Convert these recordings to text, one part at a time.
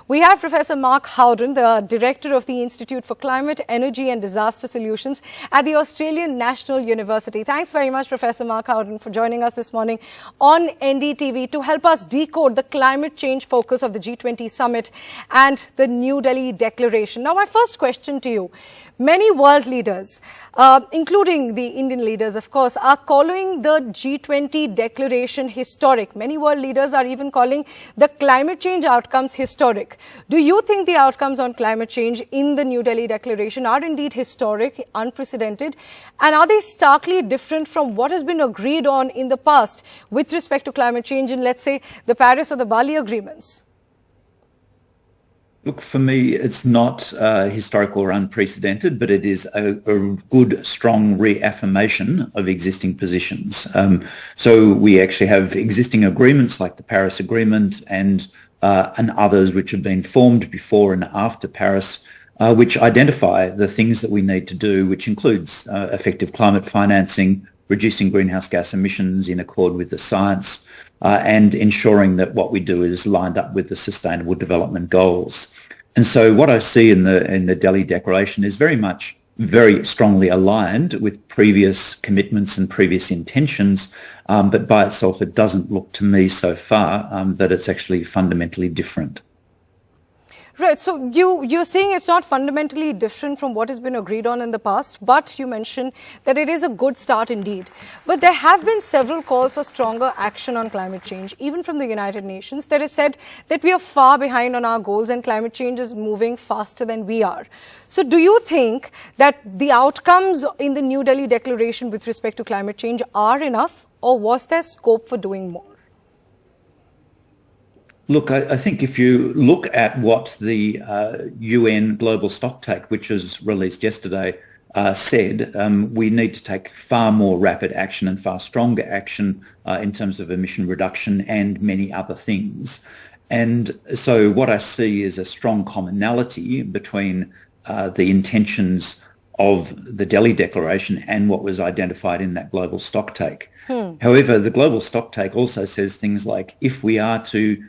We have Professor Mark Howden, the Director of the Institute for Climate, Energy and Disaster Solutions at the Australian National University. Thanks very much, Professor Mark Howden, for joining us this morning on NDTV to help us decode the climate change focus of the G20 summit and the New Delhi Declaration. Now, my first question to you. Many world leaders, including the Indian leaders, of course, are calling the G20 declaration historic. Many world leaders are even calling the climate change outcomes historic. Do you think the outcomes on climate change in the New Delhi Declaration are indeed historic, unprecedented? And are they starkly different from what has been agreed on in the past with respect to climate change in, let's say, the Paris or the Bali agreements? Look, for me, it's not historical or unprecedented, but it is a good, strong reaffirmation of existing positions. So we actually have existing agreements like the Paris Agreement and others which have been formed before and after Paris, which identify the things that we need to do, which includes effective climate financing, reducing greenhouse gas emissions in accord with the science, and ensuring that what we do is lined up with the Sustainable Development Goals. And so what I see in the Delhi Declaration is very strongly aligned with previous commitments and previous intentions, but by itself it doesn't look to me so far that it's actually fundamentally different. Right. So you're saying it's not fundamentally different from what has been agreed on in the past, but you mentioned that it is a good start indeed. But there have been several calls for stronger action on climate change, even from the United Nations, that has said that we are far behind on our goals and climate change is moving faster than we are. So do you think that the outcomes in the New Delhi Declaration with respect to climate change are enough, or was there scope for doing more? Look, I think if you look at what the UN Global Stocktake, which was released yesterday, said, we need to take far more rapid action and far stronger action in terms of emission reduction and many other things. And so what I see is a strong commonality between the intentions of the Delhi Declaration and what was identified in that Global Stocktake. However, the Global Stocktake also says things like, if we are to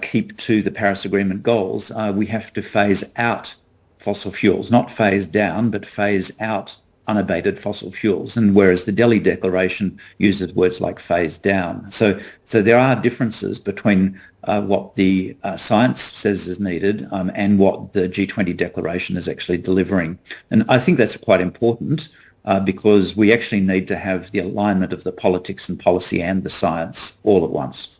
keep to the Paris Agreement goals, we have to phase out fossil fuels, not phase down, but phase out unabated fossil fuels. And whereas the Delhi Declaration uses words like phase down. So there are differences between what the science says is needed and what the G20 Declaration is actually delivering. And I think that's quite important because we actually need to have the alignment of the politics and policy and the science all at once.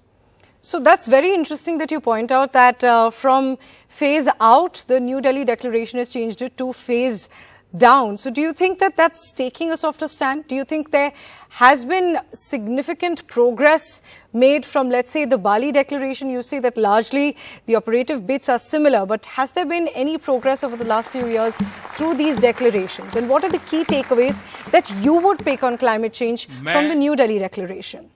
So that's very interesting that you point out that from phase out, the New Delhi Declaration has changed it to phase down. So do you think that that's taking a softer stand? Do you think there has been significant progress made from, let's say, the Bali Declaration? You say that largely the operative bits are similar, but has there been any progress over the last few years through these declarations? And what are the key takeaways that you would pick on climate change from the New Delhi Declaration?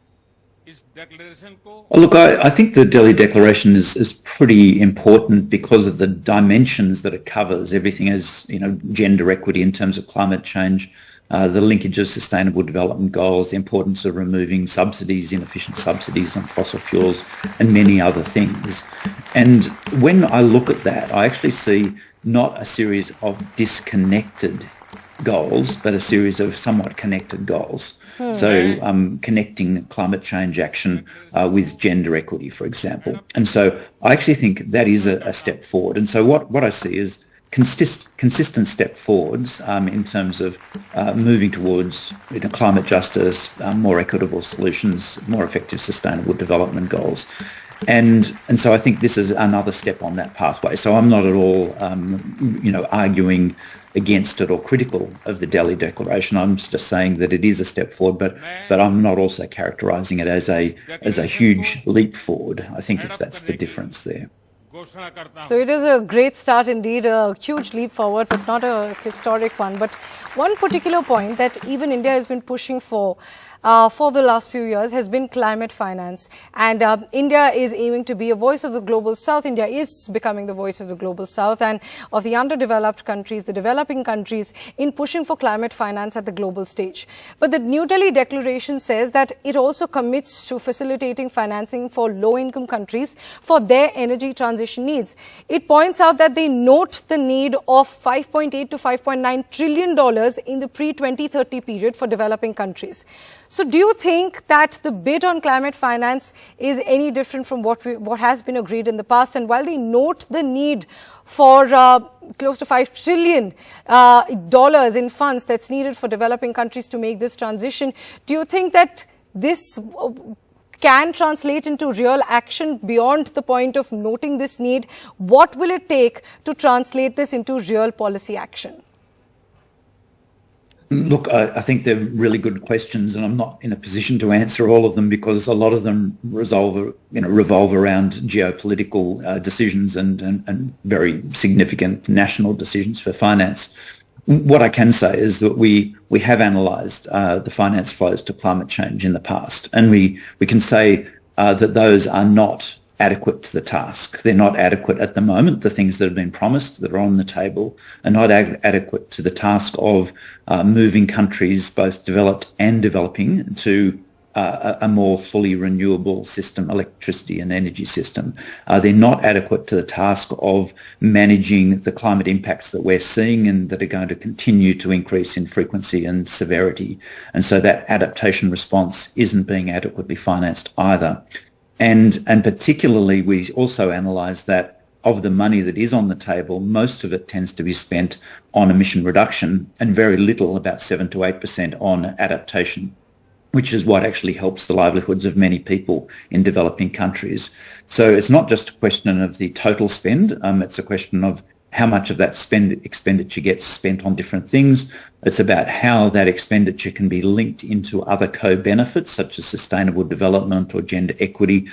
Look, I think the Delhi Declaration is pretty important because of the dimensions that it covers. Everything as, gender equity in terms of climate change, the linkage of sustainable development goals, the importance of removing subsidies, inefficient subsidies on fossil fuels, and many other things. And when I look at that, I actually see not a series of disconnected goals, but a series of somewhat connected goals. So connecting climate change action with gender equity, for example. And so I actually think that is a step forward. And so what I see is consistent step forwards in terms of moving towards climate justice, more equitable solutions, more effective sustainable development goals. And so I think this is another step on that pathway. So I'm not at all, arguing against it or critical of the Delhi Declaration. I'm just saying that it is a step forward, but I'm not also characterising it as a huge leap forward. I think if that's the difference there. So it is a great start indeed, a huge leap forward, but not a historic one. But one particular point that even India has been pushing for for the last few years has been climate finance. And India is aiming to be a voice of the global south. India is becoming the voice of the global south and of the underdeveloped countries, the developing countries, in pushing for climate finance at the global stage. But the New Delhi Declaration says that it also commits to facilitating financing for low-income countries for their energy transition needs. It points out that they note the need of $5.8 to $5.9 trillion in the pre-2030 period for developing countries. So do you think that the bid on climate finance is any different from what has been agreed in the past? And while they note the need for close to $5 trillion in funds that's needed for developing countries to make this transition, do you think that this can translate into real action beyond the point of noting this need? What will it take to translate this into real policy action? Look, I think they're really good questions, and I'm not in a position to answer all of them because a lot of them revolve around geopolitical decisions and very significant national decisions for finance. What I can say is that we have analysed the finance flows to climate change in the past, and we can say that those are not adequate to the task. They're not adequate at the moment. The things that have been promised that are on the table are not adequate to the task of moving countries, both developed and developing, to a more fully renewable system, electricity and energy system. They're not adequate to the task of managing the climate impacts that we're seeing and that are going to continue to increase in frequency and severity. And so that adaptation response isn't being adequately financed either. And particularly, we also analyse that of the money that is on the table, most of it tends to be spent on emission reduction and very little, about 7 to 8%, on adaptation, which is what actually helps the livelihoods of many people in developing countries. So it's not just a question of the total spend, it's a question of how much of that expenditure gets spent on different things. It's about how that expenditure can be linked into other co-benefits such as sustainable development or gender equity.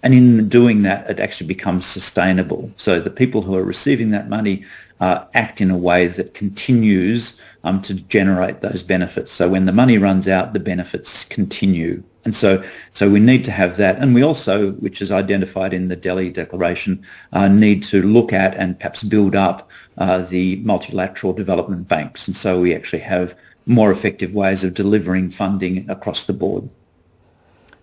And in doing that, it actually becomes sustainable. So the people who are receiving that money act in a way that continues to generate those benefits. So when the money runs out, the benefits continue. And so we need to have that. And we also, which is identified in the Delhi Declaration, need to look at and perhaps build up the multilateral development banks. And so we actually have more effective ways of delivering funding across the board.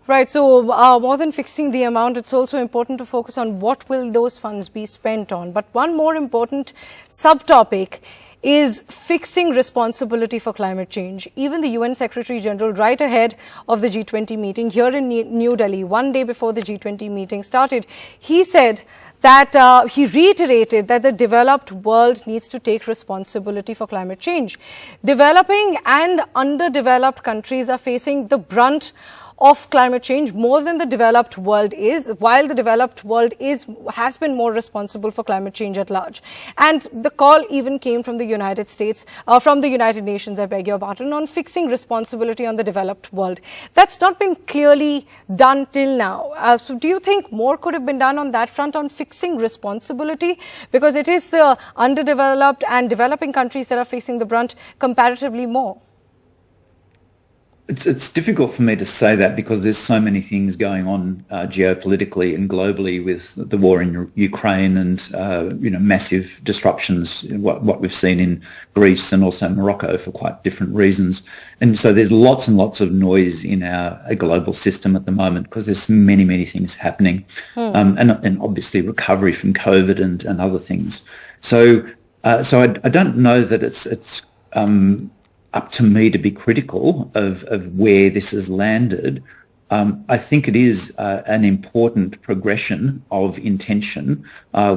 Right. So more than fixing the amount, it's also important to focus on what will those funds be spent on. But one more important subtopic is fixing responsibility for climate change. Even the UN Secretary General, right ahead of the G20 meeting here in New Delhi, one day before the G20 meeting started, he said that he reiterated that the developed world needs to take responsibility for climate change. Developing and underdeveloped countries are facing the brunt of climate change more than the developed world is, while the developed world has been more responsible for climate change at large. And the call even came from the United States, from the United Nations, I beg your pardon, on fixing responsibility on the developed world. That's not been clearly done till now. So do you think more could have been done on that front on fixing responsibility? Because it is the underdeveloped and developing countries that are facing the brunt comparatively more. It's difficult for me to say that because there's so many things going on geopolitically and globally with the war in Ukraine and massive disruptions, what we've seen in Greece and also Morocco for quite different reasons. And so there's lots and lots of noise in our global system at the moment because there's many things happening, and obviously recovery from COVID and other things. So I don't know that it's up to me to be critical of where this has landed. I think it is an important progression of intention,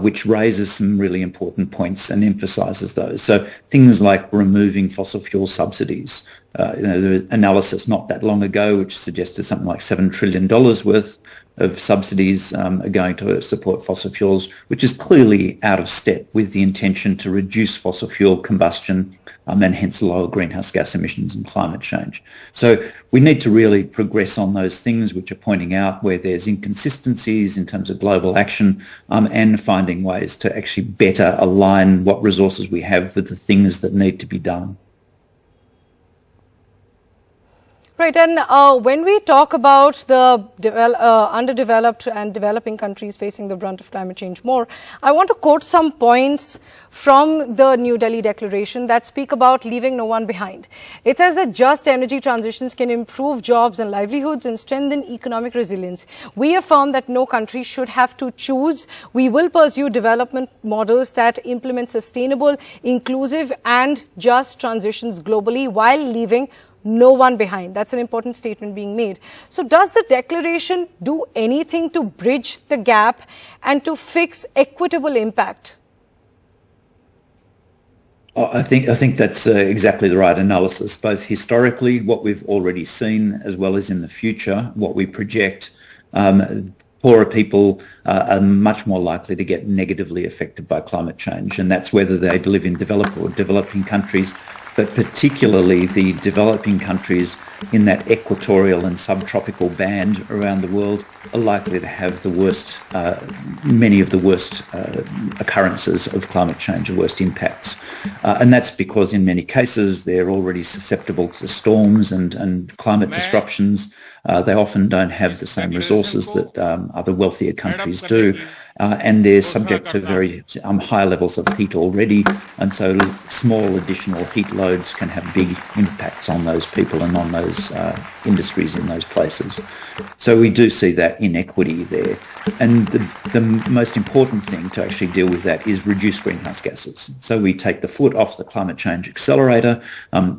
which raises some really important points and emphasises those. So things like removing fossil fuel subsidies. The analysis not that long ago, which suggested something like $7 trillion worth of subsidies are going to support fossil fuels, which is clearly out of step with the intention to reduce fossil fuel combustion and hence lower greenhouse gas emissions and climate change. So we need to really progress on those things which are pointing out where there's inconsistencies in terms of global action and finding ways to actually better align what resources we have with the things that need to be done. Right, and when we talk about the underdeveloped and developing countries facing the brunt of climate change more, I want to quote some points from the New Delhi Declaration that speak about leaving no one behind. It says that just energy transitions can improve jobs and livelihoods and strengthen economic resilience. We affirm that no country should have to choose. We will pursue development models that implement sustainable, inclusive and just transitions globally while leaving no one behind. That's an important statement being made. So does the declaration do anything to bridge the gap and to fix equitable impact? I think that's exactly the right analysis, both historically, what we've already seen, as well as in the future, what we project. Poorer people are much more likely to get negatively affected by climate change, and that's whether they live in developed or developing countries, but particularly the developing countries in that equatorial and subtropical band around the world are likely to have the worst, many of the worst occurrences of climate change, the worst impacts. And that's because in many cases they're already susceptible to storms and climate disruptions. They often don't have the same resources that other wealthier countries do. And they're subject to very high levels of heat already, and so small additional heat loads can have big impacts on those people and on those industries in those places. So we do see that inequity there. And the most important thing to actually deal with that is reduce greenhouse gases. So we take the foot off the climate change accelerator,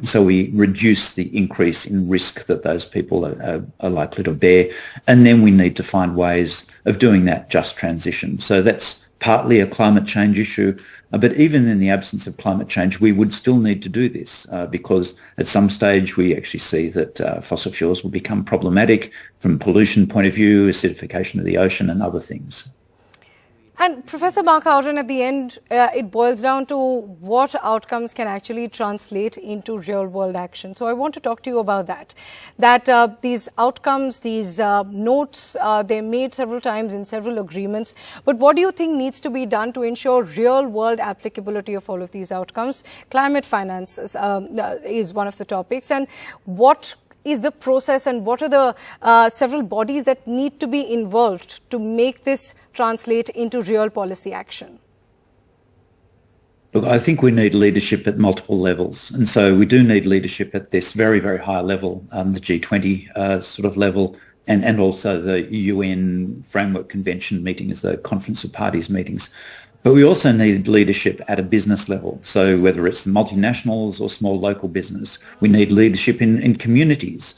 so we reduce the increase in risk that those people are likely to bear. And then we need to find ways of doing that just transition. So that's partly a climate change issue. But even in the absence of climate change, we would still need to do this because at some stage we actually see that fossil fuels will become problematic from a pollution point of view, acidification of the ocean and other things. And Professor Mark Howden, at the end, it boils down to what outcomes can actually translate into real-world action. So I want to talk to you about that. That these outcomes, these notes, they're made several times in several agreements. But what do you think needs to be done to ensure real-world applicability of all of these outcomes? Climate finance is one of the topics. And what is the process and what are the several bodies that need to be involved to make this translate into real policy action? Look, I think we need leadership at multiple levels. And so we do need leadership at this very, very high level, the G20 sort of level, and also the UN Framework Convention meetings, the Conference of Parties meetings. But we also need leadership at a business level. So whether it's the multinationals or small local business, we need leadership in communities.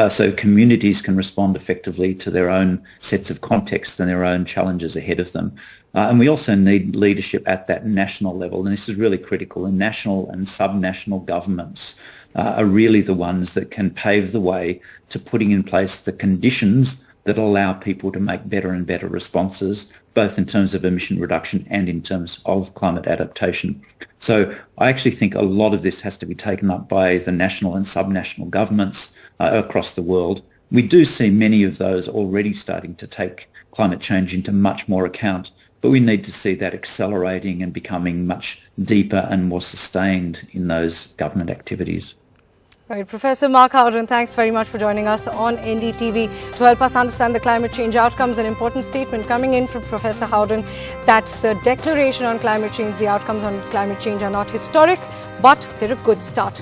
So communities can respond effectively to their own sets of context and their own challenges ahead of them. And we also need leadership at that national level. And this is really critical. And national and subnational governments are really the ones that can pave the way to putting in place the conditions that allow people to make better and better responses, both in terms of emission reduction and in terms of climate adaptation. So I actually think a lot of this has to be taken up by the national and subnational governments across the world. We do see many of those already starting to take climate change into much more account, but we need to see that accelerating and becoming much deeper and more sustained in those government activities. Right, Professor Mark Howden, thanks very much for joining us on NDTV to help us understand the climate change outcomes. An important statement coming in from Professor Howden that the declaration on climate change, the outcomes on climate change are not historic, but they're a good start.